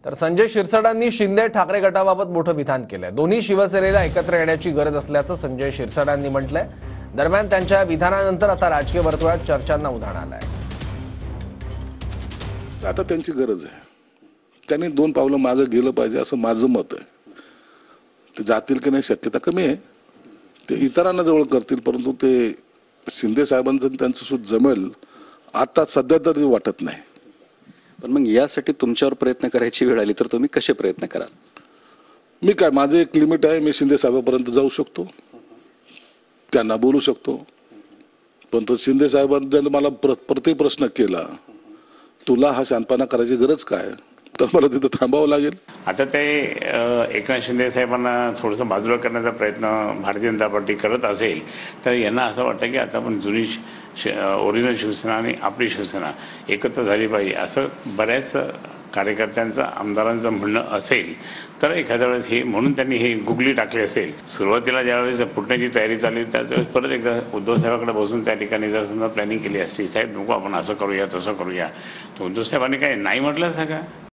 तर संजय शिरसाटांनी शिंदे ठाकरे गटाबाबत मोठं विधान केलंय। दोन्ही शिवसेनेला एकत्र येण्याची गरज असल्याचं संजय शिरसाटांनी म्हटलंय। दरम्यान त्यांच्या विधानानंतर आता राजकीय वर्तुळात चर्चांना उधाण आलंय। आता त्यांची गरज आहे, त्यांनी 2 पावलं मागे गेलं पाहिजे असं माझं मत आहे। ते जातील की नाही शक्यता कमी आहे, ते इतरांना जवळ करतील, परंतु ते शिंदे साहेबांचं त्यांचं सुद्धा जमेल आता सध्या तरी वाटत नाही। पण मग यासाठी तुमच्यावर प्रयत्न करायची वेळ आली तर तुम्ही कसे प्रयत्न कराल? मी काय, माझं एक लिमिट आहे, मी शिंदे साहेबांपर्यंत जाऊ शकतो, त्यांना बोलू शकतो। पण तो शिंदे साहेबांनी मला प्रत्येक प्रश्न केला, तुला हा शानपणा करायची गरज काय, तर मला तिथं थांबावं लागेल। आता ते एकनाथ शिंदे साहेबांना थोडंसं बाजूला करण्याचा प्रयत्न भारतीय जनता पार्टी करत असेल तर यांना असं वाटतं की आता आपण जुनी ओरिजिनल शिवसेना आणि आपली शिवसेना एकत्र झाली पाहिजे असं बऱ्याच कार्यकर्त्यांचं आमदारांचं म्हणणं असेल। तर एखाद्या वेळेस हे म्हणून त्यांनी हे गुगली टाकली असेल। सुरुवातीला ज्यावेळेस फुटण्याची तयारी चालली त्याच वेळेस परत एकदा उद्धव साहेबांकडे बसून त्या ठिकाणी जर समजा प्लॅनिंग केली असती, साहेब नको आपण असं करूया तसं करूया, तर उद्धव साहेबांनी काय नाही म्हटलं असं का?